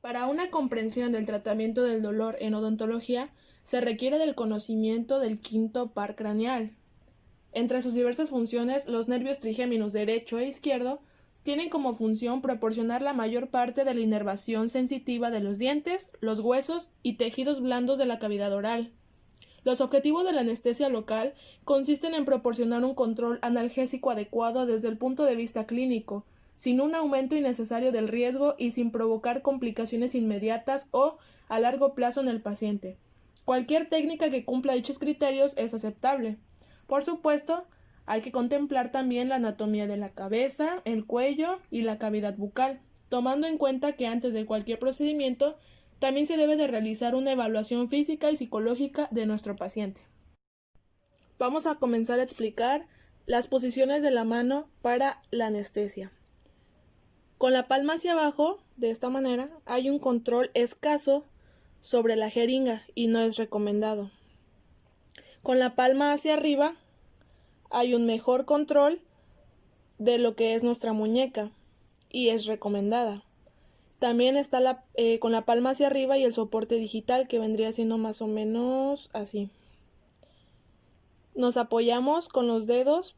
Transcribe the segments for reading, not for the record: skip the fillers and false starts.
Para una comprensión del tratamiento del dolor en odontología, se requiere del conocimiento del quinto par craneal. Entre sus diversas funciones, los nervios trigéminos derecho e izquierdo tienen como función proporcionar la mayor parte de la inervación sensitiva de los dientes, los huesos y tejidos blandos de la cavidad oral. Los objetivos de la anestesia local consisten en proporcionar un control analgésico adecuado desde el punto de vista clínico, sin un aumento innecesario del riesgo y sin provocar complicaciones inmediatas o a largo plazo en el paciente. Cualquier técnica que cumpla dichos criterios es aceptable. Por supuesto, hay que contemplar también la anatomía de la cabeza, el cuello y la cavidad bucal, tomando en cuenta que antes de cualquier procedimiento también se debe de realizar una evaluación física y psicológica de nuestro paciente. Vamos a comenzar a explicar las posiciones de la mano para la anestesia. Con la palma hacia abajo, de esta manera, hay un control escaso sobre la jeringa y no es recomendado. Con la palma hacia arriba, hay un mejor control de lo que es nuestra muñeca y es recomendada. También está con la palma hacia arriba y el soporte digital, que vendría siendo más o menos así. Nos apoyamos con los dedos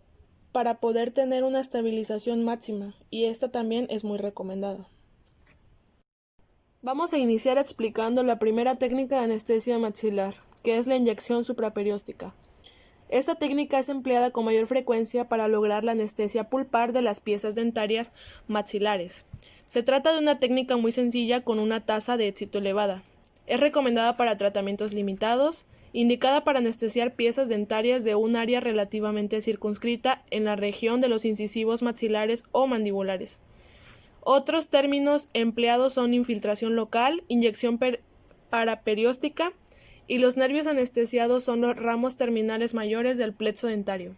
para poder tener una estabilización máxima, y esta también es muy recomendada. Vamos a iniciar explicando la primera técnica de anestesia maxilar, que es la inyección supraperióstica. Esta técnica es empleada con mayor frecuencia para lograr la anestesia pulpar de las piezas dentarias maxilares. Se trata de una técnica muy sencilla con una tasa de éxito elevada. Es recomendada para tratamientos limitados, indicada para anestesiar piezas dentarias de un área relativamente circunscrita en la región de los incisivos maxilares o mandibulares. Otros términos empleados son infiltración local, inyección paraperióstica, y los nervios anestesiados son los ramos terminales mayores del plexo dentario.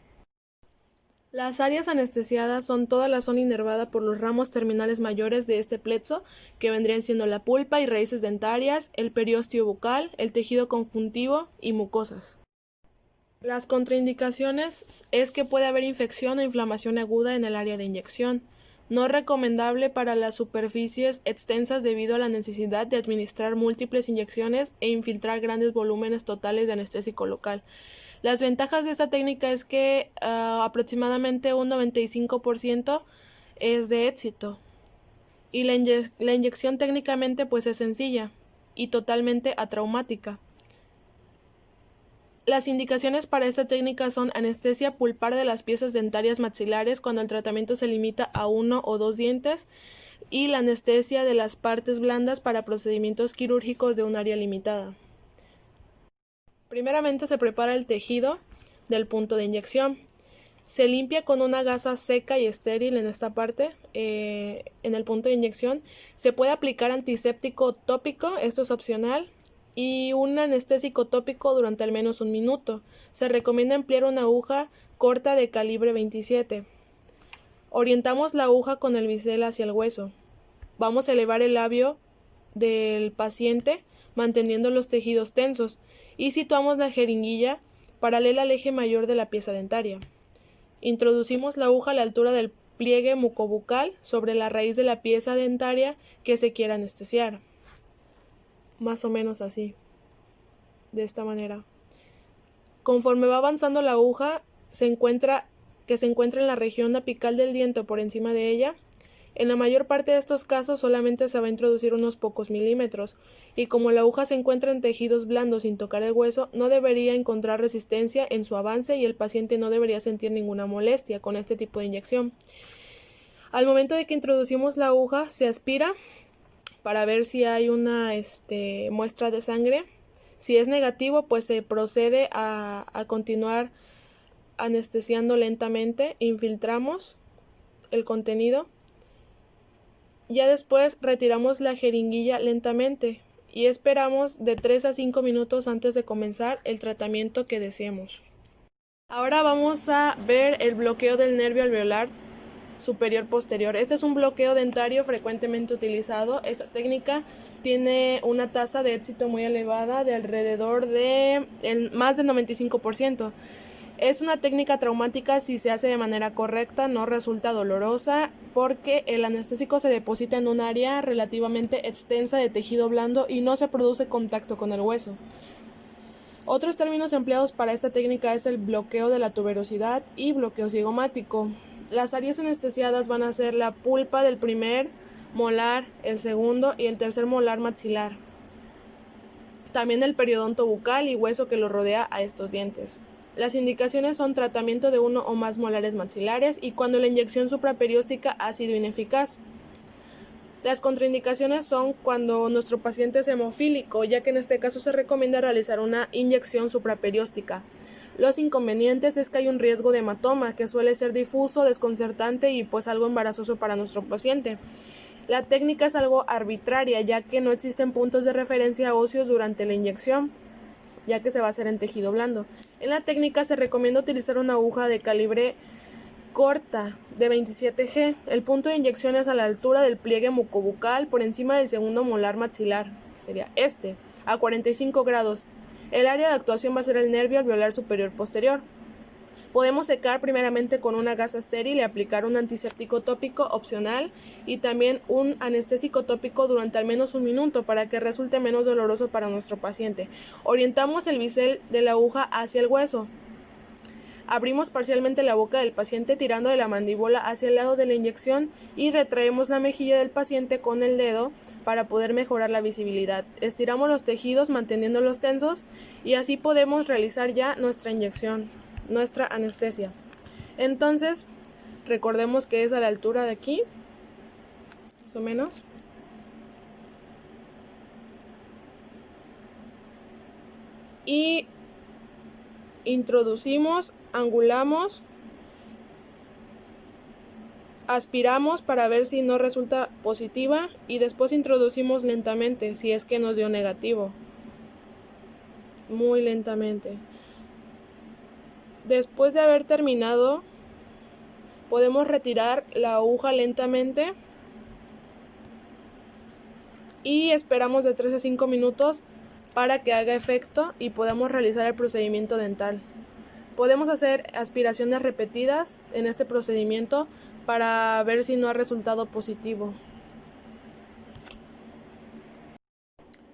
Las áreas anestesiadas son toda la zona inervada por los ramos terminales mayores de este plexo, que vendrían siendo la pulpa y raíces dentarias, el periósteo bucal, el tejido conjuntivo y mucosas. Las contraindicaciones es que puede haber infección o inflamación aguda en el área de inyección. No es recomendable para las superficies extensas debido a la necesidad de administrar múltiples inyecciones e infiltrar grandes volúmenes totales de anestésico local. Las ventajas de esta técnica es que aproximadamente un 95% es de éxito, y la inyección técnicamente pues es sencilla y totalmente atraumática. Las indicaciones para esta técnica son anestesia pulpar de las piezas dentarias maxilares cuando el tratamiento se limita a 1 o 2 dientes, y la anestesia de las partes blandas para procedimientos quirúrgicos de un área limitada. Primeramente se prepara el tejido del punto de inyección. Se limpia con una gasa seca y estéril en esta parte, en el punto de inyección. Se puede aplicar antiséptico tópico, esto es opcional, y un anestésico tópico durante al menos un minuto. Se recomienda emplear una aguja corta de calibre 27. Orientamos la aguja con el bisel hacia el hueso. Vamos a elevar el labio del paciente manteniendo los tejidos tensos y situamos la jeringuilla paralela al eje mayor de la pieza dentaria. Introducimos la aguja a la altura del pliegue mucobucal sobre la raíz de la pieza dentaria que se quiera anestesiar. Más o menos así, de esta manera. Conforme va avanzando la aguja, se encuentra en la región apical del diente o por encima de ella. En la mayor parte de estos casos solamente se va a introducir unos pocos milímetros, y como la aguja se encuentra en tejidos blandos sin tocar el hueso, no debería encontrar resistencia en su avance y el paciente no debería sentir ninguna molestia con este tipo de inyección. Al momento de que introducimos la aguja, se aspira para ver si hay una muestra de sangre. Si es negativo, pues se procede a continuar anestesiando lentamente. Infiltramos el contenido. Ya después retiramos la jeringuilla lentamente y esperamos de 3 a 5 minutos antes de comenzar el tratamiento que deseemos. Ahora vamos a ver el bloqueo del nervio alveolar superior posterior. Este es un bloqueo dentario frecuentemente utilizado. Esta técnica tiene una tasa de éxito muy elevada de alrededor de más del 95%. Es una técnica traumática si se hace de manera correcta, no resulta dolorosa porque el anestésico se deposita en un área relativamente extensa de tejido blando y no se produce contacto con el hueso. Otros términos empleados para esta técnica es el bloqueo de la tuberosidad y bloqueo cigomático. Las áreas anestesiadas van a ser la pulpa del primer molar, el segundo y el tercer molar maxilar. También el periodonto bucal y hueso que lo rodea a estos dientes. Las indicaciones son tratamiento de uno o más molares maxilares y cuando la inyección supraperióstica ha sido ineficaz. Las contraindicaciones son cuando nuestro paciente es hemofílico, ya que en este caso se recomienda realizar una inyección supraperióstica. Los inconvenientes es que hay un riesgo de hematoma, que suele ser difuso, desconcertante y pues algo embarazoso para nuestro paciente. La técnica es algo arbitraria, ya que no existen puntos de referencia óseos durante la inyección, ya que se va a hacer en tejido blando. En la técnica se recomienda utilizar una aguja de calibre corta de 27 G. El punto de inyección es a la altura del pliegue mucobucal por encima del segundo molar maxilar, que sería a 45 grados. El área de actuación va a ser el nervio alveolar superior posterior. Podemos secar primeramente con una gasa estéril y aplicar un antiséptico tópico opcional y también un anestésico tópico durante al menos un minuto para que resulte menos doloroso para nuestro paciente. Orientamos el bisel de la aguja hacia el hueso. Abrimos parcialmente la boca del paciente tirando de la mandíbula hacia el lado de la inyección y retraemos la mejilla del paciente con el dedo para poder mejorar la visibilidad. Estiramos los tejidos manteniéndolos tensos y así podemos realizar ya nuestra inyección, nuestra anestesia. Entonces, recordemos que es a la altura de aquí, más o menos. Y introducimos, angulamos, aspiramos para ver si no resulta positiva y después introducimos lentamente si es que nos dio negativo. Muy lentamente. Después de haber terminado, podemos retirar la aguja lentamente y esperamos de 3 a 5 minutos para que haga efecto y podamos realizar el procedimiento dental. Podemos hacer aspiraciones repetidas en este procedimiento para ver si no ha resultado positivo.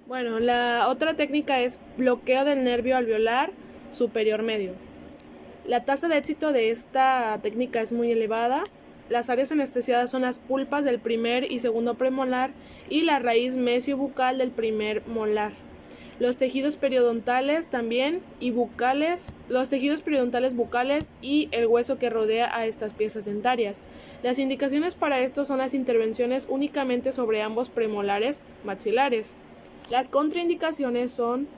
Bueno, la otra técnica es bloqueo del nervio alveolar superior medio. La tasa de éxito de esta técnica es muy elevada. Las áreas anestesiadas son las pulpas del primer y segundo premolar y la raíz mesiobucal del primer molar. Los tejidos periodontales también y bucales, los tejidos periodontales bucales y el hueso que rodea a estas piezas dentarias. Las indicaciones para esto son las intervenciones únicamente sobre ambos premolares maxilares. Las contraindicaciones son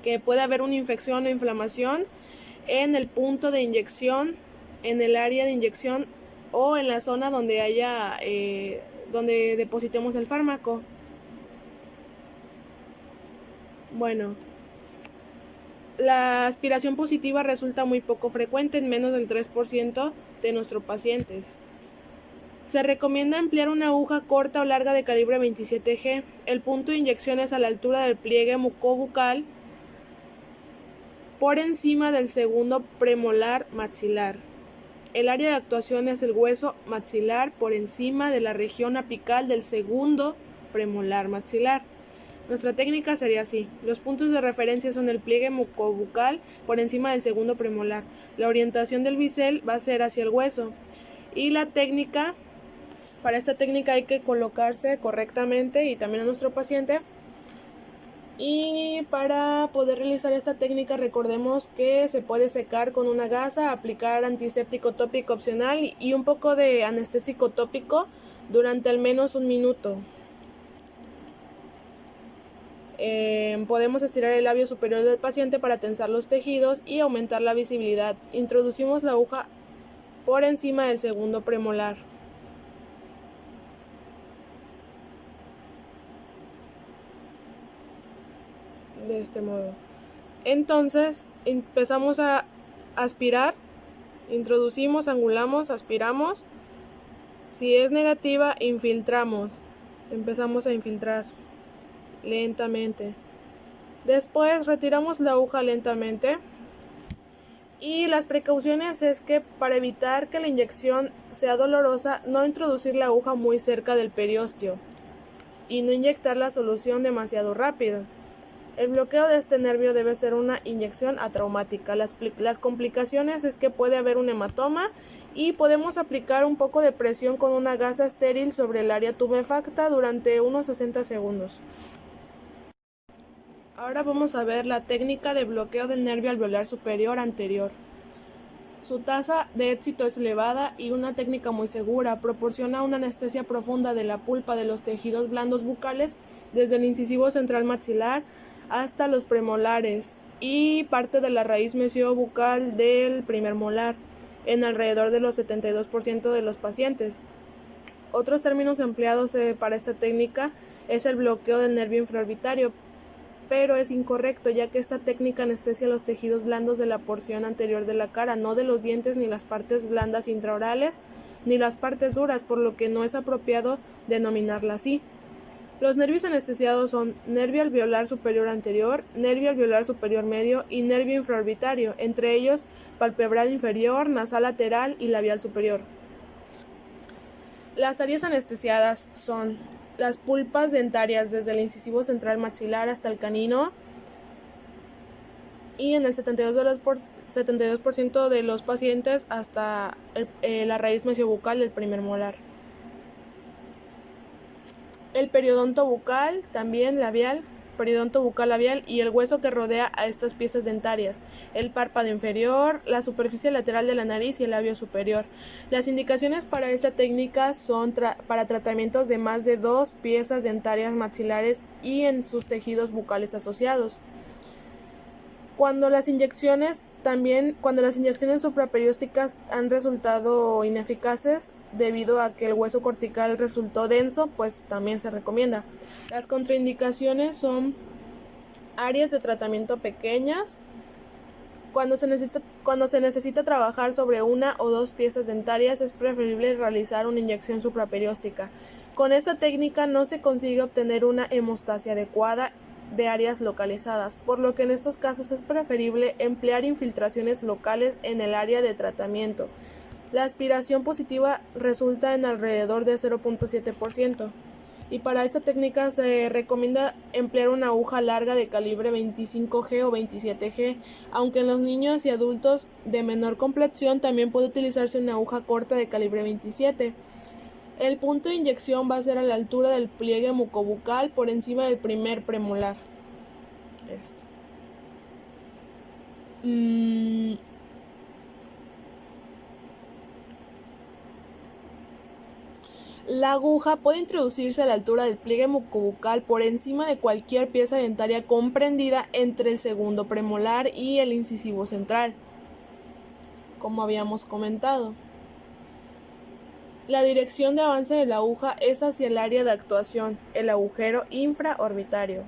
que puede haber una infección o inflamación en el punto de inyección, en el área de inyección o en la zona donde haya donde depositemos el fármaco. Bueno, la aspiración positiva resulta muy poco frecuente, en menos del 3% de nuestros pacientes. Se recomienda emplear una aguja corta o larga de calibre 27 G. El punto de inyección es a la altura del pliegue mucobucal por encima del segundo premolar maxilar. El área de actuación es el hueso maxilar por encima de la región apical del segundo premolar maxilar. Nuestra técnica sería así. Los puntos de referencia son el pliegue mucobucal por encima del segundo premolar. La orientación del bisel va a ser hacia el hueso. Y la técnica, para esta técnica hay que colocarse correctamente y también a nuestro paciente. Y para poder realizar esta técnica recordemos que se puede secar con una gasa, aplicar antiséptico tópico opcional y un poco de anestésico tópico durante al menos un minuto. Podemos estirar el labio superior del paciente para tensar los tejidos y aumentar la visibilidad. Introducimos la aguja por encima del segundo premolar. De este modo. Entonces empezamos a aspirar, introducimos, angulamos, aspiramos. Si es negativa, infiltramos. Empezamos a infiltrar lentamente. Después retiramos la aguja lentamente Y las precauciones es que para evitar que la inyección sea dolorosa, no introducir la aguja muy cerca del periósteo y no inyectar la solución demasiado rápido. El bloqueo de este nervio debe ser una inyección atraumática. Las complicaciones es que puede haber un hematoma y podemos aplicar un poco de presión con una gasa estéril sobre el área tumefacta durante unos 60 segundos. Ahora vamos a ver la técnica de bloqueo del nervio alveolar superior anterior. Su tasa de éxito es elevada y una técnica muy segura. Proporciona una anestesia profunda de la pulpa de los tejidos blandos bucales desde el incisivo central maxilar hasta los premolares y parte de la raíz mesiobucal del primer molar en alrededor de los 72% de los pacientes. Otros términos empleados para esta técnica es el bloqueo del nervio infraorbitario, pero es incorrecto, ya que esta técnica anestesia los tejidos blandos de la porción anterior de la cara, no de los dientes ni las partes blandas intraorales ni las partes duras, por lo que no es apropiado denominarla así. Los nervios anestesiados son nervio alveolar superior anterior, nervio alveolar superior medio y nervio infraorbitario, entre ellos palpebral inferior, nasal lateral y labial superior. Las áreas anestesiadas son las pulpas dentarias desde el incisivo central maxilar hasta el canino y en el 72% de los pacientes hasta la raíz mesiobucal del primer molar. El periodonto bucal, también labial, periodonto bucal labial y el hueso que rodea a estas piezas dentarias, el párpado inferior, la superficie lateral de la nariz y el labio superior. Las indicaciones para esta técnica son para tratamientos de más de 2 piezas dentarias maxilares y en sus tejidos bucales asociados. Cuando las inyecciones supraperiósticas han resultado ineficaces debido a que el hueso cortical resultó denso, pues también se recomienda. Las contraindicaciones son áreas de tratamiento pequeñas. Cuando se necesita trabajar sobre 1 o 2 piezas dentarias, es preferible realizar una inyección supraperióstica. Con esta técnica no se consigue obtener una hemostasia adecuada de áreas localizadas, por lo que en estos casos es preferible emplear infiltraciones locales en el área de tratamiento. La aspiración positiva resulta en alrededor de 0.7%, y para esta técnica se recomienda emplear una aguja larga de calibre 25G o 27G, aunque en los niños y adultos de menor complexión también puede utilizarse una aguja corta de calibre 27. El punto de inyección va a ser a la altura del pliegue mucobucal por encima del primer premolar. La aguja puede introducirse a la altura del pliegue mucobucal por encima de cualquier pieza dentaria comprendida entre el segundo premolar y el incisivo central, como habíamos comentado. La dirección de avance de la aguja es hacia el área de actuación, el agujero infraorbitario,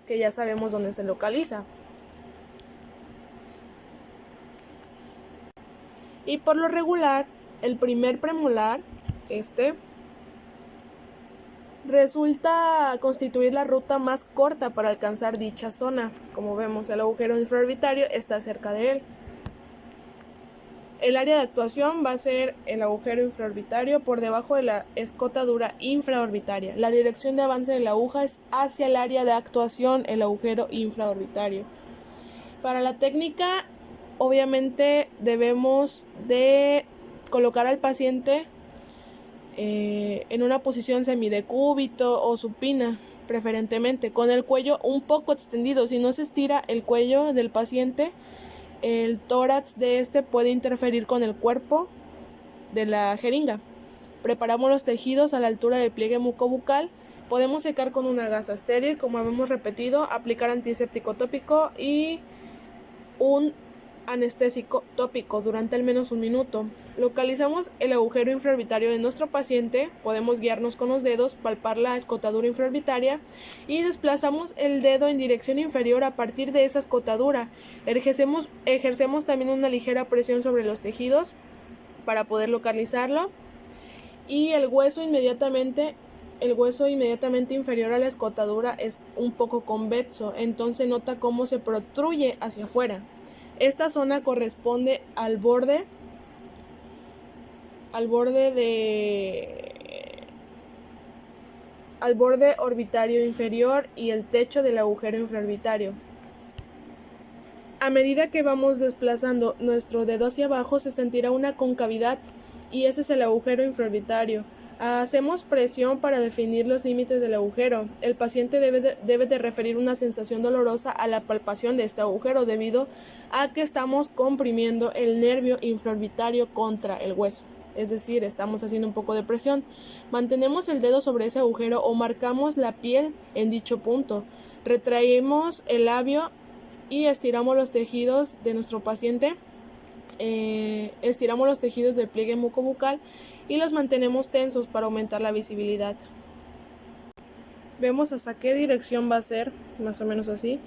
que ya sabemos dónde se localiza. Y por lo regular, el primer premolar, resulta constituir la ruta más corta para alcanzar dicha zona. Como vemos, el agujero infraorbitario está cerca de él. El área de actuación va a ser el agujero infraorbitario por debajo de la escotadura infraorbitaria. La dirección de avance de la aguja es hacia el área de actuación, el agujero infraorbitario. Para la técnica, obviamente debemos de colocar al paciente en una posición semidecúbito o supina, preferentemente, con el cuello un poco extendido. Si no se estira el cuello del paciente, el tórax de este puede interferir con el cuerpo de la jeringa. Preparamos los tejidos a la altura del pliegue mucobucal. Podemos secar con una gasa estéril, como hemos repetido, aplicar antiséptico tópico y un anestésico tópico durante al menos 1 minuto. Localizamos el agujero infraorbitario de nuestro paciente, podemos guiarnos con los dedos, palpar la escotadura infraorbitaria y desplazamos el dedo en dirección inferior a partir de esa escotadura. Ejercemos también una ligera presión sobre los tejidos para poder localizarlo y el hueso inmediatamente inferior a la escotadura es un poco convexo, entonces nota cómo se protruye hacia afuera. Esta zona corresponde al borde orbitario inferior y el techo del agujero infraorbitario. A medida que vamos desplazando nuestro dedo hacia abajo se sentirá una concavidad y ese es el agujero infraorbitario. Hacemos presión para definir los límites del agujero. El paciente debe de referir una sensación dolorosa a la palpación de este agujero debido a que estamos comprimiendo el nervio infraorbitario contra el hueso. Es decir, estamos haciendo un poco de presión. Mantenemos el dedo sobre ese agujero o marcamos la piel en dicho punto. Retraemos el labio y estiramos los tejidos de nuestro paciente. Estiramos los tejidos del pliegue mucobucal y los mantenemos tensos para aumentar la visibilidad. Vemos hasta qué dirección va a ser, más o menos así,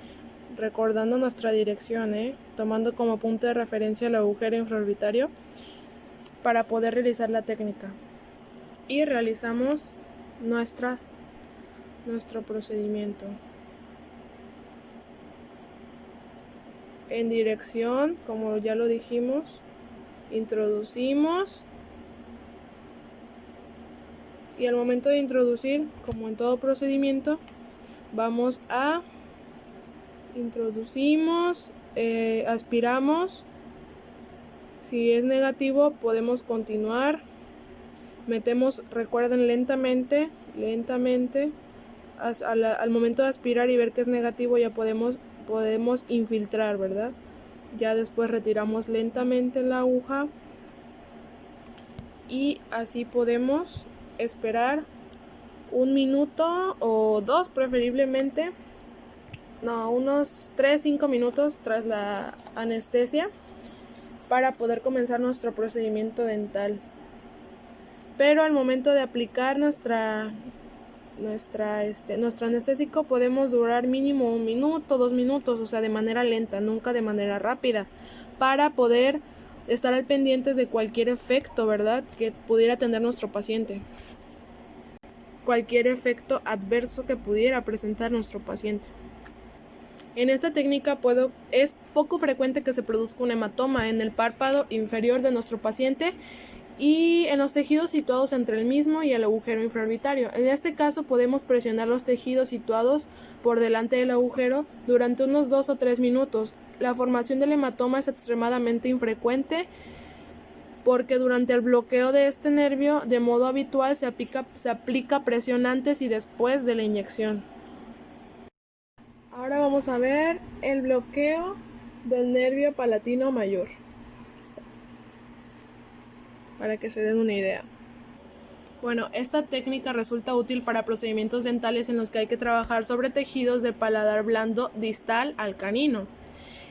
recordando nuestra dirección, tomando como punto de referencia el agujero infraorbitario para poder realizar la técnica. Y realizamos nuestro procedimiento. En dirección, como ya lo dijimos, introducimos y al momento de introducir, como en todo procedimiento, vamos a introducimos, aspiramos. Si es negativo podemos continuar, metemos, recuerden, lentamente, al momento de aspirar y ver que es negativo ya podemos infiltrar, ¿verdad? Ya después retiramos lentamente la aguja y así podemos esperar 1 minuto o 2 preferiblemente, unos 3-5 minutos tras la anestesia para poder comenzar nuestro procedimiento dental. Pero al momento de aplicar nuestro anestésico podemos durar mínimo 1 minuto, 2 minutos, o sea, de manera lenta, nunca de manera rápida, para poder estar al pendientes de cualquier efecto, ¿verdad?, que pudiera tener nuestro paciente. Cualquier efecto adverso que pudiera presentar nuestro paciente. En esta técnica es poco frecuente que se produzca un hematoma en el párpado inferior de nuestro paciente y en los tejidos situados entre el mismo y el agujero infraorbitario. En este caso podemos presionar los tejidos situados por delante del agujero durante unos 2 o 3 minutos. La formación del hematoma es extremadamente infrecuente porque durante el bloqueo de este nervio de modo habitual se aplica presión antes y después de la inyección. Ahora vamos a ver el bloqueo del nervio palatino mayor, para que se den una idea. Bueno, esta técnica resulta útil para procedimientos dentales en los que hay que trabajar sobre tejidos de paladar blando distal al canino.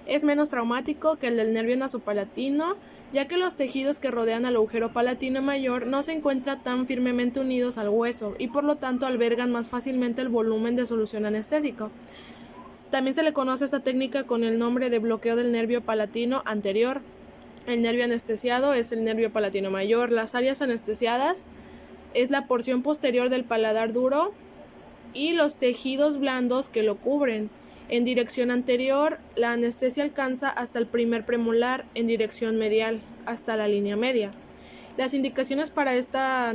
Es menos traumático que el del nervio nasopalatino, ya que los tejidos que rodean al agujero palatino mayor no se encuentran tan firmemente unidos al hueso y por lo tanto albergan más fácilmente el volumen de solución anestésico. También se le conoce a esta técnica con el nombre de bloqueo del nervio palatino anterior. El nervio anestesiado es el nervio palatino mayor. Las áreas anestesiadas es la porción posterior del paladar duro y los tejidos blandos que lo cubren. En dirección anterior, la anestesia alcanza hasta el primer premolar, en dirección medial, hasta la línea media. Las indicaciones para esta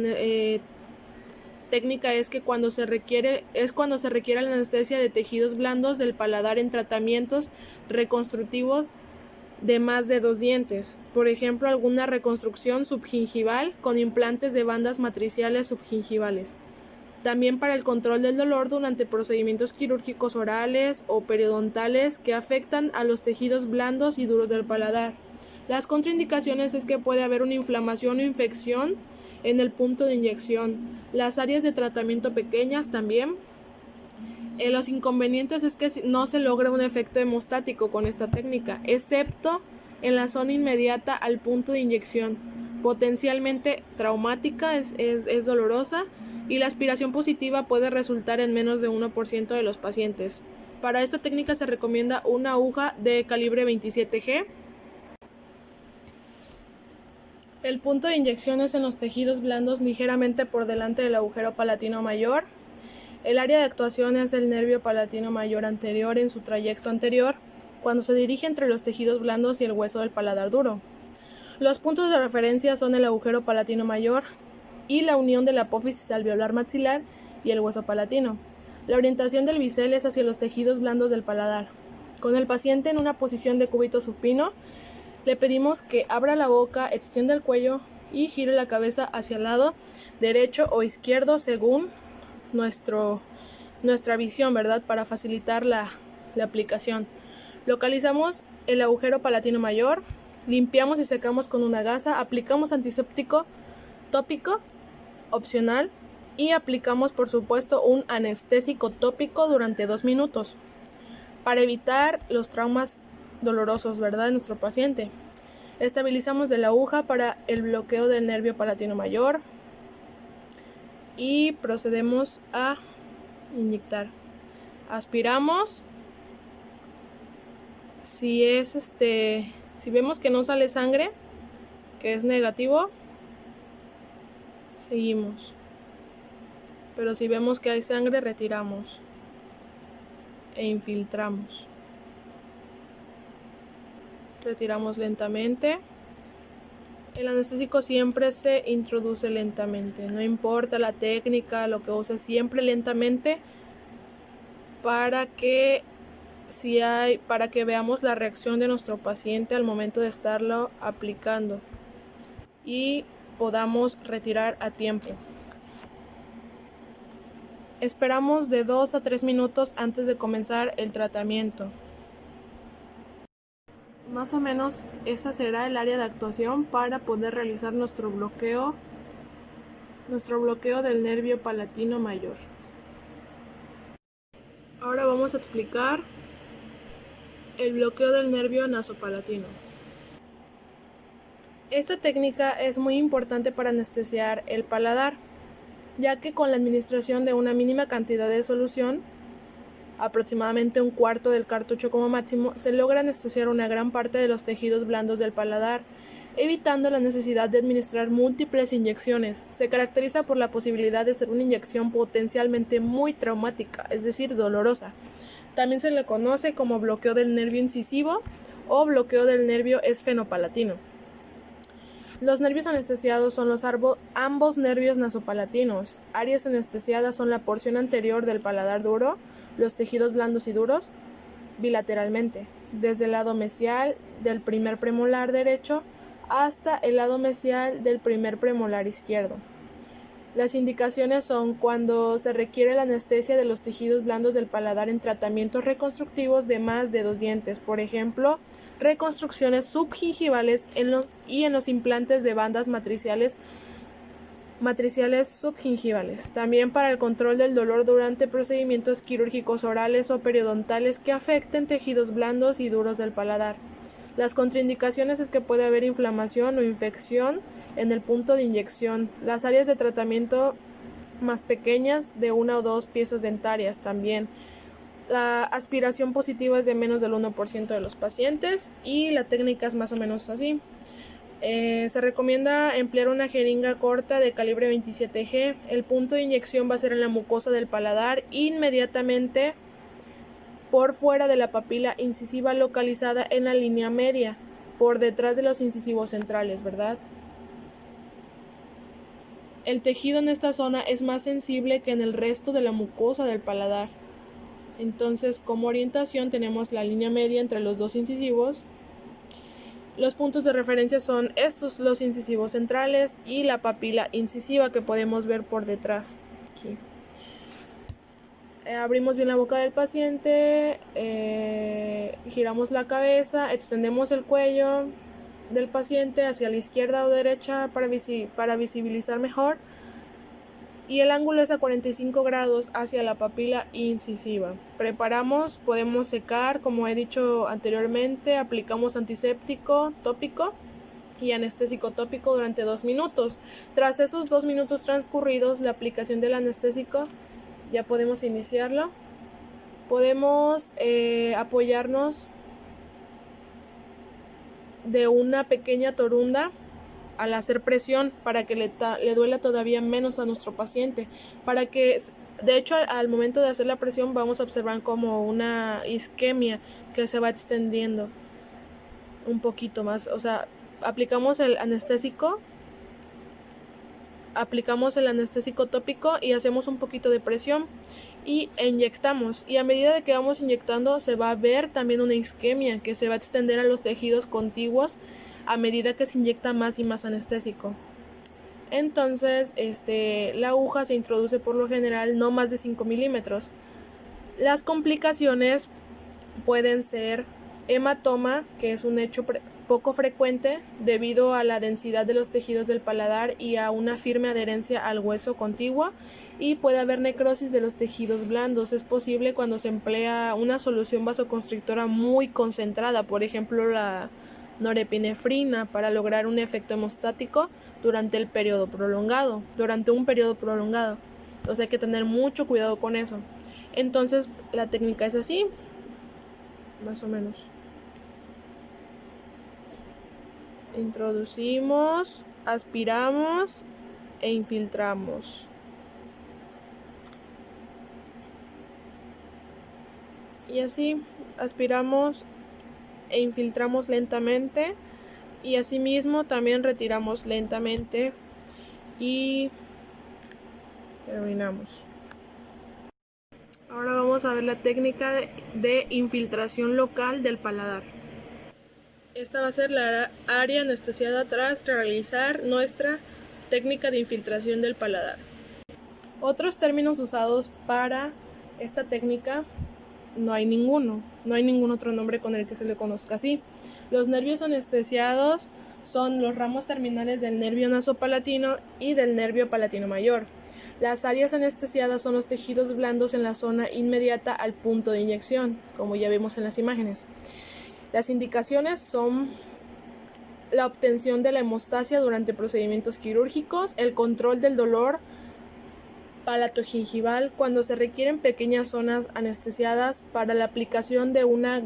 técnica es cuando se requiere la anestesia de tejidos blandos del paladar en tratamientos reconstructivos de más de 2 dientes, por ejemplo alguna reconstrucción subgingival con implantes de bandas matriciales subgingivales. También para el control del dolor durante procedimientos quirúrgicos orales o periodontales que afectan a los tejidos blandos y duros del paladar. Las contraindicaciones es que puede haber una inflamación o infección en el punto de inyección. Las áreas de tratamiento pequeñas también. Los inconvenientes es que no se logra un efecto hemostático con esta técnica, excepto en la zona inmediata al punto de inyección. Potencialmente traumática, es dolorosa y la aspiración positiva puede resultar en menos de 1% de los pacientes. Para esta técnica se recomienda una aguja de calibre 27G. El punto de inyección es en los tejidos blandos ligeramente por delante del agujero palatino mayor. El área de actuación es el nervio palatino mayor anterior en su trayecto anterior, cuando se dirige entre los tejidos blandos y el hueso del paladar duro. Los puntos de referencia son el agujero palatino mayor y la unión de la apófisis alveolar maxilar y el hueso palatino. La orientación del bisel es hacia los tejidos blandos del paladar. Con el paciente en una posición de cúbito supino, le pedimos que abra la boca, extienda el cuello y gire la cabeza hacia el lado derecho o izquierdo según nuestra visión, ¿verdad? Para facilitar la aplicación. Localizamos el agujero palatino mayor, limpiamos y secamos con una gasa, aplicamos antiséptico tópico opcional y aplicamos, por supuesto, un anestésico tópico durante 2 minutos para evitar los traumas dolorosos, ¿verdad?, de nuestro paciente. Estabilizamos de la aguja para el bloqueo del nervio palatino mayor y procedemos a inyectar. Aspiramos. Si vemos que no sale sangre, que es negativo, seguimos. Pero si vemos que hay sangre, retiramos e infiltramos. Retiramos lentamente. El anestésico siempre se introduce lentamente, no importa la técnica, lo que use, siempre lentamente para que veamos la reacción de nuestro paciente al momento de estarlo aplicando y podamos retirar a tiempo. Esperamos de 2 a 3 minutos antes de comenzar el tratamiento. Más o menos esa será el área de actuación para poder realizar nuestro bloqueo del nervio palatino mayor. Ahora vamos a explicar el bloqueo del nervio nasopalatino. Esta técnica es muy importante para anestesiar el paladar, ya que con la administración de una mínima cantidad de solución, aproximadamente un cuarto del cartucho como máximo, se logra anestesiar una gran parte de los tejidos blandos del paladar, evitando la necesidad de administrar múltiples inyecciones. Se caracteriza por la posibilidad de ser una inyección potencialmente muy traumática, es decir, dolorosa. También se le conoce como bloqueo del nervio incisivo o bloqueo del nervio esfenopalatino. Los nervios anestesiados son ambos nervios nasopalatinos. Áreas anestesiadas son la porción anterior del paladar duro, los tejidos blandos y duros, bilateralmente, desde el lado mesial del primer premolar derecho hasta el lado mesial del primer premolar izquierdo. Las indicaciones son cuando se requiere la anestesia de los tejidos blandos del paladar en tratamientos reconstructivos de más de 2 dientes, por ejemplo, reconstrucciones subgingivales en los implantes de bandas matriciales subgingivales. También para el control del dolor durante procedimientos quirúrgicos orales o periodontales que afecten tejidos blandos y duros del paladar. Las contraindicaciones es que puede haber inflamación o infección en el punto de inyección. Las áreas de tratamiento más pequeñas de 1 o 2 piezas dentarias también. La aspiración positiva es de menos del 1% de los pacientes y la técnica es más o menos así. Se recomienda emplear una jeringa corta de calibre 27G. El punto de inyección va a ser en la mucosa del paladar, inmediatamente por fuera de la papila incisiva localizada en la línea media, por detrás de los incisivos centrales, ¿verdad? El tejido en esta zona es más sensible que en el resto de la mucosa del paladar. Entonces, como orientación tenemos la línea media entre los 2 incisivos. Los puntos de referencia son estos, los incisivos centrales y la papila incisiva que podemos ver por detrás. Aquí. Abrimos bien la boca del paciente, giramos la cabeza, extendemos el cuello del paciente hacia la izquierda o derecha para visibilizar mejor. Y el ángulo es a 45 grados hacia la papila incisiva. Preparamos, podemos secar, como he dicho anteriormente, aplicamos antiséptico tópico y anestésico tópico durante 2 minutos. Tras esos 2 minutos transcurridos, la aplicación del anestésico ya podemos iniciarlo. Podemos apoyarnos de una pequeña torunda al hacer presión para que le duela todavía menos a nuestro paciente, para que De hecho, al momento de hacer la presión vamos a observar como una isquemia que se va extendiendo un poquito más. O sea, aplicamos el anestésico tópico y hacemos un poquito de presión y inyectamos, y a medida de que vamos inyectando se va a ver también una isquemia que se va a extender a los tejidos contiguos a medida que se inyecta más y más anestésico. Entonces la aguja se introduce por lo general no más de 5 milímetros. Las complicaciones pueden ser hematoma, que es un hecho poco frecuente debido a la densidad de los tejidos del paladar y a una firme adherencia al hueso contigua, y puede haber necrosis de los tejidos blandos. Es posible cuando se emplea una solución vasoconstrictora muy concentrada, por ejemplo la norepinefrina, para lograr un efecto hemostático durante un periodo prolongado. Entonces hay que tener mucho cuidado con eso. Entonces la técnica es así, más o menos. Introducimos, aspiramos e infiltramos. Y así aspiramos e infiltramos lentamente, y asimismo también retiramos lentamente y terminamos. Ahora vamos a ver la técnica de infiltración local del paladar. Esta va a ser la área anestesiada tras realizar nuestra técnica de infiltración del paladar. Otros términos usados para esta técnica no hay ningún otro nombre con el que se le conozca así. Los nervios anestesiados son los ramos terminales del nervio nasopalatino y del nervio palatino mayor. Las áreas anestesiadas son los tejidos blandos en la zona inmediata al punto de inyección, como ya vimos en las imágenes. Las indicaciones son la obtención de la hemostasia durante procedimientos quirúrgicos, el control del dolor palatogingival cuando se requieren pequeñas zonas anestesiadas para la aplicación de una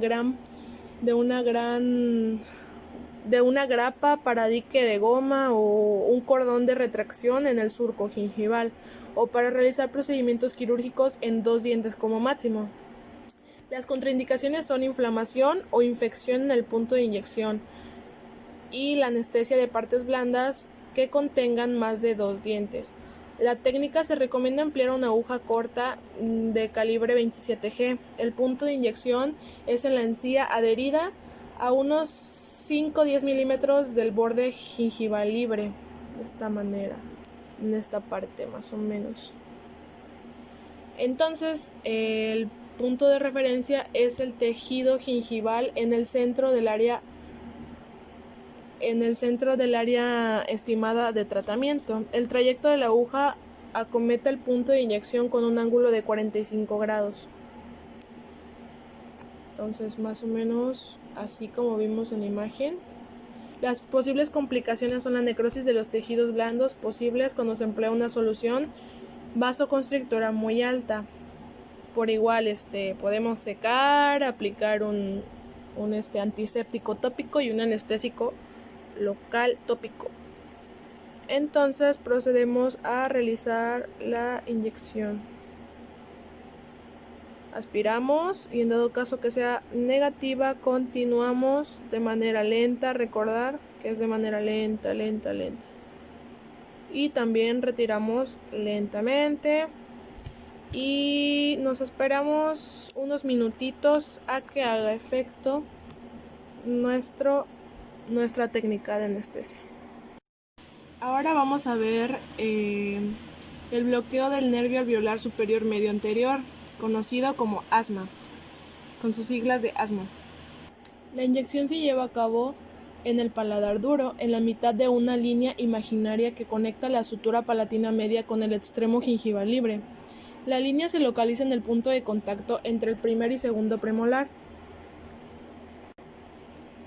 grapa para dique de goma o un cordón de retracción en el surco gingival, o para realizar procedimientos quirúrgicos en 2 dientes como máximo. Las contraindicaciones son inflamación o infección en el punto de inyección y la anestesia de partes blandas que contengan más de 2 dientes. La técnica se recomienda emplear una aguja corta de calibre 27G. El punto de inyección es en la encía adherida a unos 5-10 milímetros del borde gingival libre, de esta manera, en esta parte más o menos. Entonces, el punto de referencia es el tejido gingival en el centro del área estimada de tratamiento. El trayecto de la aguja acometa el punto de inyección con un ángulo de 45 grados. Entonces, más o menos así como vimos en la imagen. Las posibles complicaciones son la necrosis de los tejidos blandos posibles cuando se emplea una solución vasoconstrictora muy alta. Por igual, podemos secar, aplicar un antiséptico tópico y un anestésico local tópico. Entonces procedemos a realizar la inyección. Aspiramos y en dado caso que sea negativa continuamos de manera lenta. Recordar que es de manera lenta. Y también retiramos lentamente y nos esperamos unos minutitos a que haga efecto nuestra técnica de anestesia. Ahora vamos a ver el bloqueo del nervio alveolar superior medio anterior, conocido como ASMA, con sus siglas de asma. La inyección se lleva a cabo en el paladar duro, en la mitad de una línea imaginaria que conecta la sutura palatina media con el extremo gingival libre. La línea se localiza en el punto de contacto entre el primer y segundo premolar.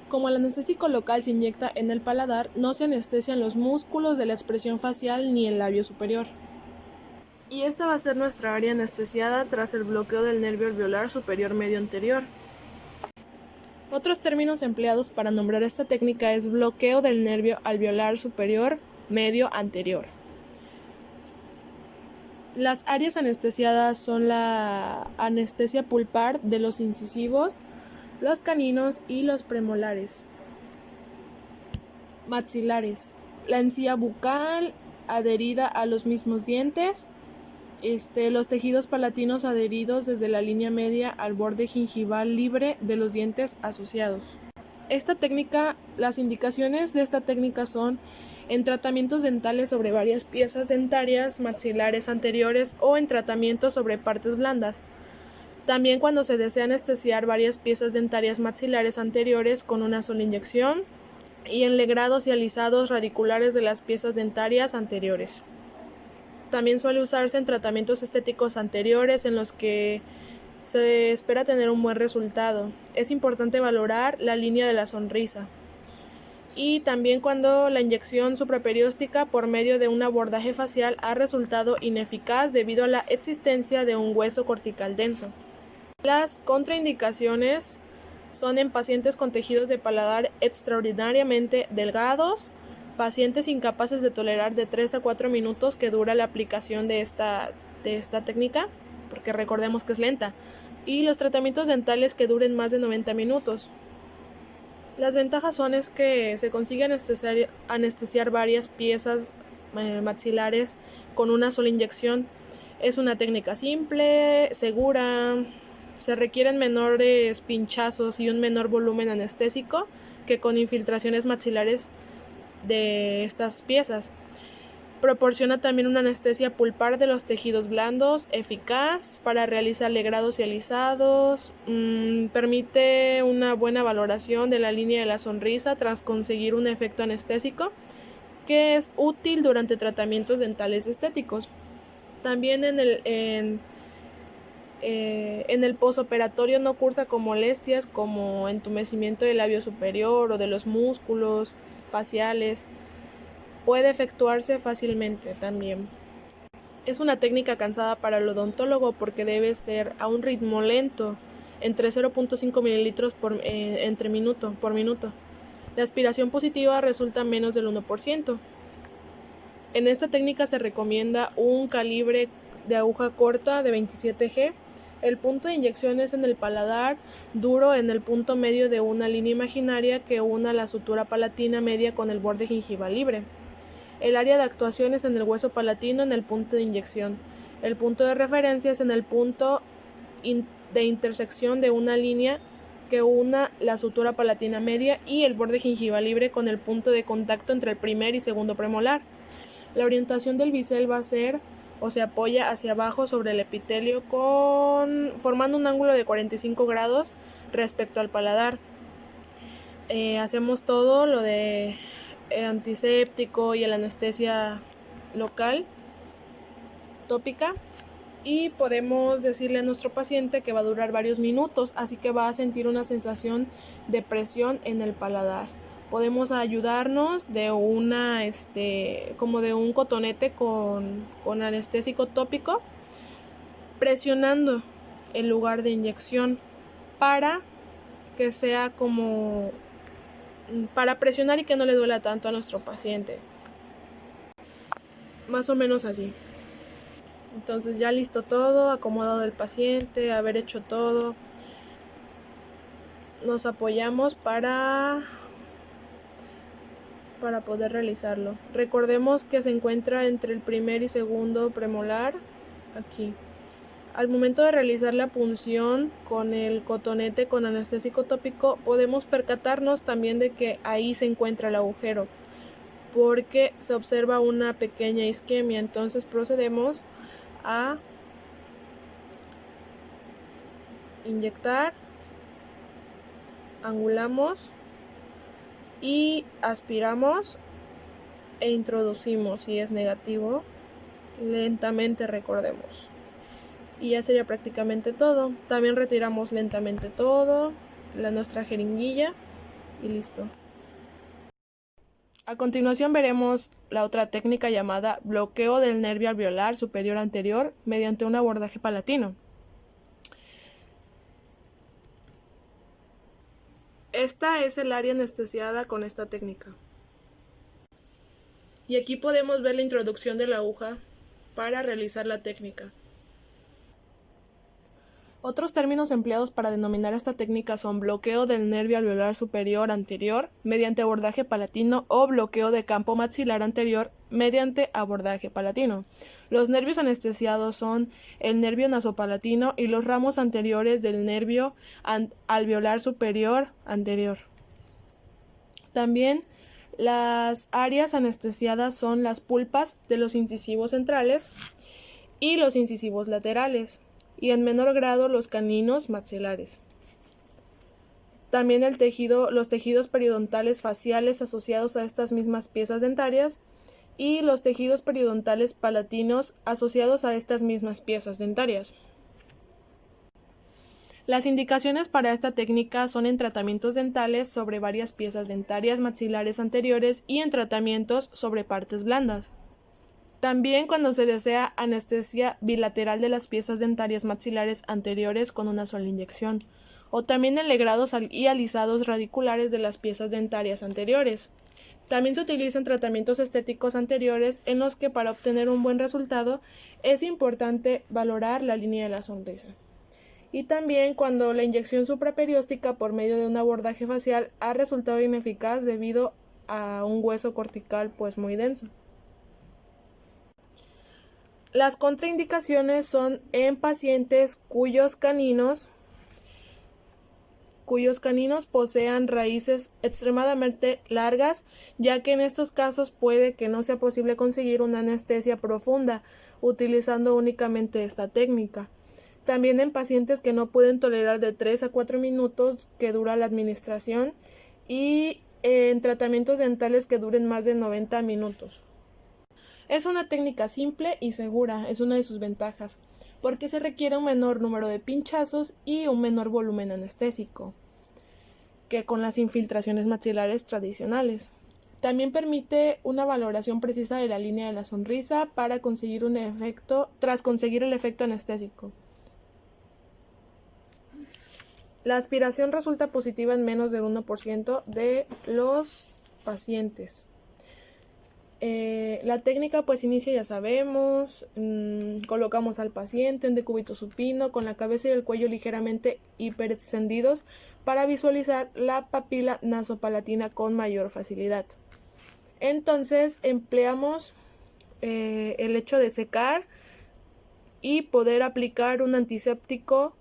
Como el anestésico local se inyecta en el paladar, no se anestesian los músculos de la expresión facial ni el labio superior. Y esta va a ser nuestra área anestesiada tras el bloqueo del nervio alveolar superior medio anterior. Otros términos empleados para nombrar esta técnica es bloqueo del nervio alveolar superior medio anterior. Las áreas anestesiadas son la anestesia pulpar de los incisivos, los caninos y los premolares. Maxilares. La encía bucal adherida a los mismos dientes. Los tejidos palatinos adheridos desde la línea media al borde gingival libre de los dientes asociados. Las indicaciones de esta técnica son en tratamientos dentales sobre varias piezas dentarias maxilares anteriores o en tratamientos sobre partes blandas. También cuando se desea anestesiar varias piezas dentarias maxilares anteriores con una sola inyección y en legrados y alisados radiculares de las piezas dentarias anteriores. También suele usarse en tratamientos estéticos anteriores en los que se espera tener un buen resultado. Es importante valorar la línea de la sonrisa. Y también cuando la inyección supraperióstica por medio de un abordaje facial ha resultado ineficaz debido a la existencia de un hueso cortical denso. Las contraindicaciones son en pacientes con tejidos de paladar extraordinariamente delgados, pacientes incapaces de tolerar de 3 a 4 minutos que dura la aplicación de esta técnica, porque recordemos que es lenta, y los tratamientos dentales que duren más de 90 minutos. Las ventajas son que se consigue anestesiar varias piezas maxilares con una sola inyección. Es una técnica simple, segura, se requieren menores pinchazos y un menor volumen anestésico que con infiltraciones maxilares de estas piezas. Proporciona también una anestesia pulpar de los tejidos blandos, eficaz para realizar legrados y alisados. Permite una buena valoración de la línea de la sonrisa tras conseguir un efecto anestésico que es útil durante tratamientos dentales estéticos. También en el posoperatorio no cursa con molestias como entumecimiento del labio superior o de los músculos faciales. Puede efectuarse fácilmente también. Es una técnica cansada para el odontólogo porque debe ser a un ritmo lento, entre 0.5 mililitros por minuto. La aspiración positiva resulta menos del 1%. En esta técnica se recomienda un calibre de aguja corta de 27G. El punto de inyección es en el paladar duro en el punto medio de una línea imaginaria que una la sutura palatina media con el borde gingival libre. El área de actuación es en el hueso palatino en el punto de inyección. El punto de referencia es en el punto de intersección de una línea que una la sutura palatina media y el borde gingival libre con el punto de contacto entre el primer y segundo premolar. La orientación del bisel va a ser o se apoya hacia abajo sobre el epitelio formando un ángulo de 45 grados respecto al paladar. Hacemos todo lo de antiséptico y la anestesia local tópica y podemos decirle a nuestro paciente que va a durar varios minutos, así que va a sentir una sensación de presión en el paladar. Podemos ayudarnos de como de un cotonete con anestésico tópico, presionando el lugar de inyección para que sea para presionar y que no le duela tanto a nuestro paciente. Más o menos así. Entonces ya listo todo, acomodado el paciente, haber hecho todo, nos apoyamos para poder realizarlo. Recordemos que se encuentra entre el primer y segundo premolar, aquí. Al momento de realizar la punción con el cotonete con anestésico tópico, podemos percatarnos también de que ahí se encuentra el agujero, porque se observa una pequeña isquemia. Entonces procedemos a inyectar, angulamos y aspiramos e introducimos. Si es negativo, lentamente, recordemos. Y ya sería prácticamente todo. También retiramos lentamente todo, nuestra jeringuilla y listo. A continuación veremos la otra técnica llamada bloqueo del nervio alveolar superior anterior mediante un abordaje palatino. Esta es el área anestesiada con esta técnica. Y aquí podemos ver la introducción de la aguja para realizar la técnica. Otros términos empleados para denominar esta técnica son bloqueo del nervio alveolar superior anterior mediante abordaje palatino o bloqueo de campo maxilar anterior mediante abordaje palatino. Los nervios anestesiados son el nervio nasopalatino y los ramos anteriores del nervio alveolar superior anterior. También las áreas anestesiadas son las pulpas de los incisivos centrales y los incisivos laterales, y en menor grado los caninos maxilares. También los tejidos periodontales faciales asociados a estas mismas piezas dentarias y los tejidos periodontales palatinos asociados a estas mismas piezas dentarias. Las indicaciones para esta técnica son en tratamientos dentales sobre varias piezas dentarias maxilares anteriores y en tratamientos sobre partes blandas. También cuando se desea anestesia bilateral de las piezas dentarias maxilares anteriores con una sola inyección, o también en legrados y alisados radiculares de las piezas dentarias anteriores. También se utilizan tratamientos estéticos anteriores en los que para obtener un buen resultado es importante valorar la línea de la sonrisa. Y también cuando la inyección supraperióstica por medio de un abordaje facial ha resultado ineficaz debido a un hueso cortical muy denso. Las contraindicaciones son en pacientes cuyos caninos posean raíces extremadamente largas, ya que en estos casos puede que no sea posible conseguir una anestesia profunda utilizando únicamente esta técnica. También en pacientes que no pueden tolerar de 3 a 4 minutos que dura la administración y en tratamientos dentales que duren más de 90 minutos. Es una técnica simple y segura, es una de sus ventajas, porque se requiere un menor número de pinchazos y un menor volumen anestésico que con las infiltraciones maxilares tradicionales. También permite una valoración precisa de la línea de la sonrisa para conseguir tras conseguir el efecto anestésico. La aspiración resulta positiva en menos del 1% de los pacientes. La técnica inicia, ya sabemos, colocamos al paciente en decúbito supino con la cabeza y el cuello ligeramente hiperextendidos para visualizar la papila nasopalatina con mayor facilidad. Entonces empleamos el hecho de secar y poder aplicar un antiséptico,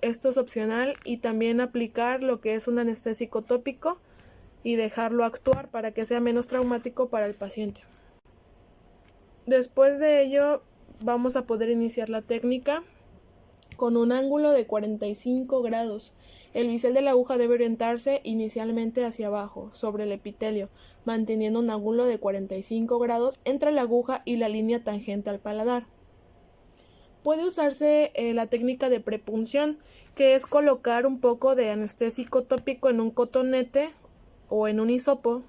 esto es opcional, y también aplicar lo que es un anestésico tópico y dejarlo actuar para que sea menos traumático para el paciente. Después de ello vamos a poder iniciar la técnica con un ángulo de 45 grados. El bisel de la aguja debe orientarse inicialmente hacia abajo, sobre el epitelio, manteniendo un ángulo de 45 grados entre la aguja y la línea tangente al paladar. Puede usarse la técnica de prepunción, que es colocar un poco de anestésico tópico en un cotonete o en un hisopo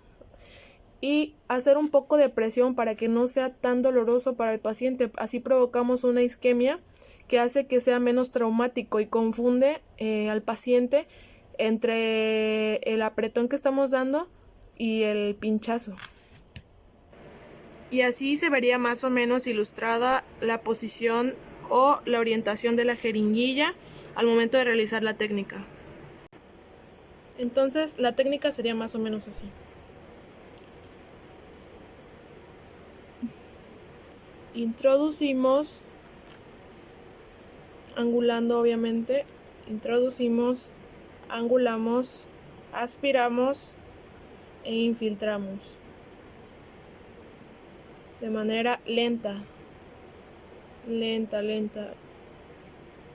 y hacer un poco de presión para que no sea tan doloroso para el paciente. Así provocamos una isquemia que hace que sea menos traumático y confunde al paciente entre el apretón que estamos dando y el pinchazo. Y así se vería más o menos ilustrada la posición o la orientación de la jeringuilla al momento de realizar la técnica. Entonces la técnica sería más o menos así. Introducimos, angulando obviamente, introducimos, angulamos, aspiramos e infiltramos de manera lenta,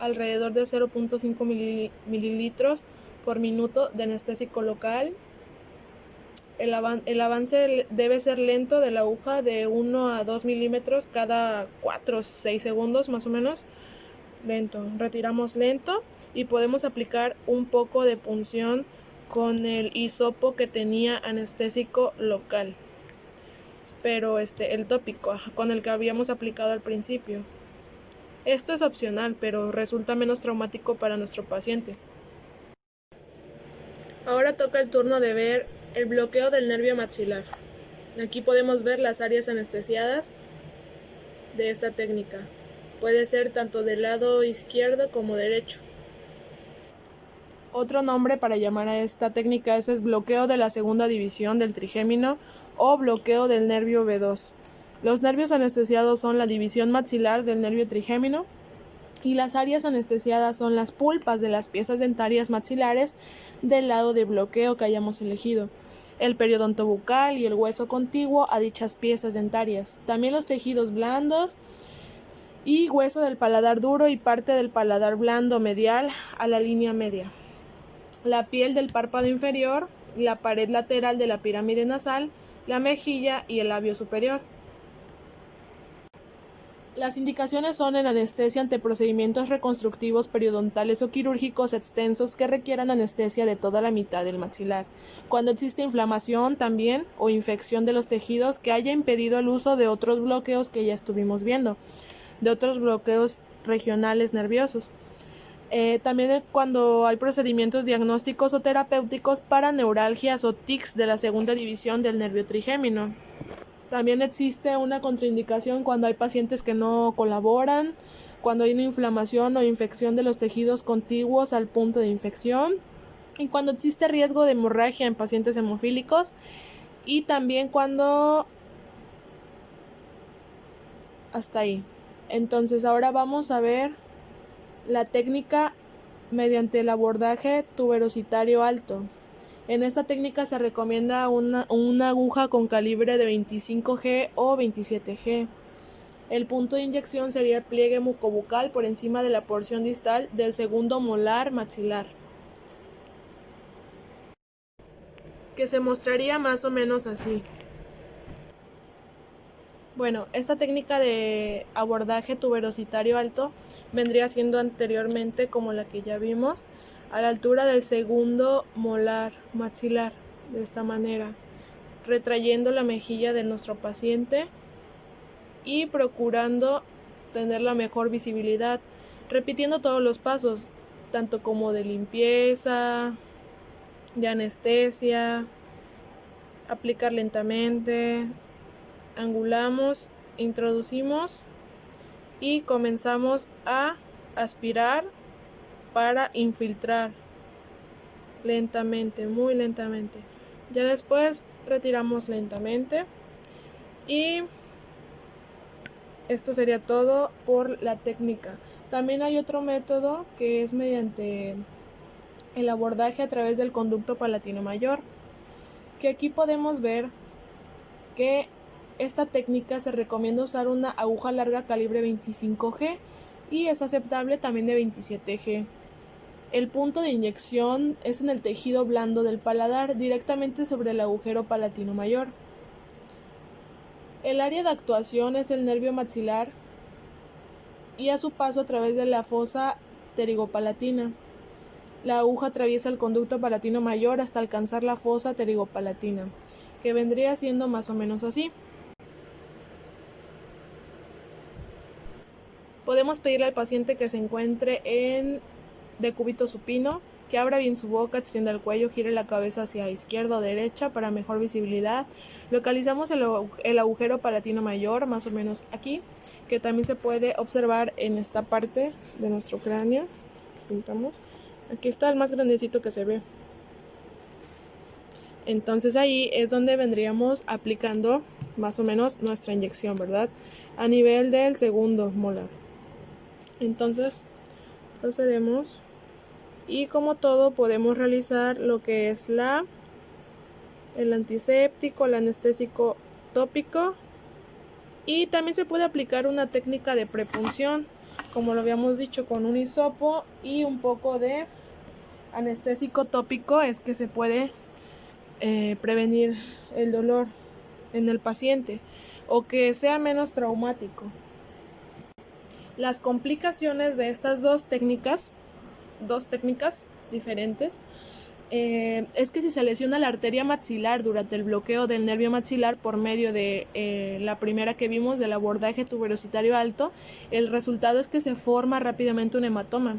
alrededor de 0.5 mililitros por minuto de anestésico local. El avance debe ser lento de la aguja, de 1 a 2 milímetros cada 4 o 6 segundos más o menos. Lento. Retiramos lento y podemos aplicar un poco de punción con el hisopo que tenía anestésico local, pero el tópico con el que habíamos aplicado al principio. Esto es opcional, pero resulta menos traumático para nuestro paciente. Ahora toca el turno de ver el bloqueo del nervio maxilar. Aquí podemos ver las áreas anestesiadas de esta técnica. Puede ser tanto del lado izquierdo como derecho. Otro nombre para llamar a esta técnica es el bloqueo de la segunda división del trigémino o bloqueo del nervio B2. Los nervios anestesiados son la división maxilar del nervio trigémino y las áreas anestesiadas son las pulpas de las piezas dentarias maxilares del lado de bloqueo que hayamos elegido, el periodonto bucal y el hueso contiguo a dichas piezas dentarias. También los tejidos blandos y hueso del paladar duro y parte del paladar blando medial a la línea media. La piel del párpado inferior, la pared lateral de la pirámide nasal, la mejilla y el labio superior. Las indicaciones son en anestesia ante procedimientos reconstructivos periodontales o quirúrgicos extensos que requieran anestesia de toda la mitad del maxilar. Cuando existe inflamación también o infección de los tejidos que haya impedido el uso de otros bloqueos que ya estuvimos viendo, de otros bloqueos regionales nerviosos. También cuando hay procedimientos diagnósticos o terapéuticos para neuralgias o tics de la segunda división del nervio trigémino. También existe una contraindicación cuando hay pacientes que no colaboran, cuando hay una inflamación o infección de los tejidos contiguos al punto de infección y cuando existe riesgo de hemorragia en pacientes hemofílicos y también cuando... hasta ahí. Entonces ahora vamos a ver la técnica mediante el abordaje tuberositario alto. En esta técnica se recomienda una aguja con calibre de 25G o 27G. El punto de inyección sería el pliegue mucobucal por encima de la porción distal del segundo molar maxilar, que se mostraría más o menos así. Bueno, esta técnica de abordaje tuberositario alto vendría siendo anteriormente como la que ya vimos, a la altura del segundo molar maxilar, de esta manera, retrayendo la mejilla de nuestro paciente y procurando tener la mejor visibilidad, repitiendo todos los pasos, tanto como de limpieza, de anestesia, aplicar lentamente, angulamos, introducimos y comenzamos a aspirar para infiltrar lentamente, muy lentamente. Ya después retiramos lentamente y esto sería todo por la técnica. También hay otro método que es mediante el abordaje a través del conducto palatino mayor, que aquí podemos ver que esta técnica se recomienda usar una aguja larga calibre 25G y es aceptable también de 27G. El punto de inyección es en el tejido blando del paladar, directamente sobre el agujero palatino mayor. El área de actuación es el nervio maxilar y a su paso a través de la fosa pterigopalatina. La aguja atraviesa el conducto palatino mayor hasta alcanzar la fosa pterigopalatina, que vendría siendo más o menos así. Podemos pedirle al paciente que se encuentre en decúbito supino, que abra bien su boca, extienda el cuello, gire la cabeza hacia izquierda o derecha para mejor visibilidad. Localizamos el agujero palatino mayor, más o menos aquí, que también se puede observar en esta parte de nuestro cráneo. Pintamos. Aquí está el más grandecito que se ve. Entonces ahí es donde vendríamos aplicando más o menos nuestra inyección, ¿verdad? A nivel del segundo molar. Entonces procedemos y como todo podemos realizar lo que es el antiséptico, el anestésico tópico y también se puede aplicar una técnica de prepunción, como lo habíamos dicho, con un hisopo y un poco de anestésico tópico es que se puede prevenir el dolor en el paciente o que sea menos traumático. Las complicaciones de estas dos técnicas diferentes, es que si se lesiona la arteria maxilar durante el bloqueo del nervio maxilar por medio de la primera que vimos del abordaje tuberositario alto, el resultado es que se forma rápidamente un hematoma.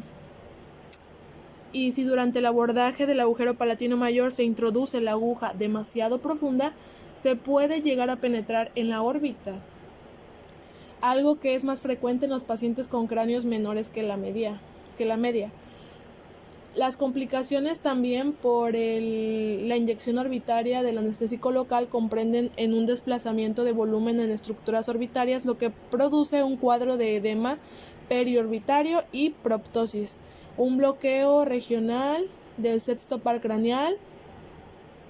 Y si durante el abordaje del agujero palatino mayor se introduce la aguja demasiado profunda, se puede llegar a penetrar en la órbita. algo que es más frecuente en los pacientes con cráneos menores que la media. Las complicaciones también por la inyección orbitaria del anestésico local comprenden en un desplazamiento de volumen en estructuras orbitarias, lo que produce un cuadro de edema periorbitario y proptosis, un bloqueo regional del sexto par craneal,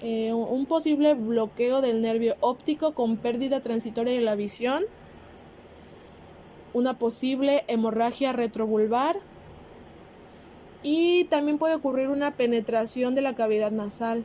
un posible bloqueo del nervio óptico con pérdida transitoria de la visión, una posible hemorragia retrovulvar, y también puede ocurrir una penetración de la cavidad nasal.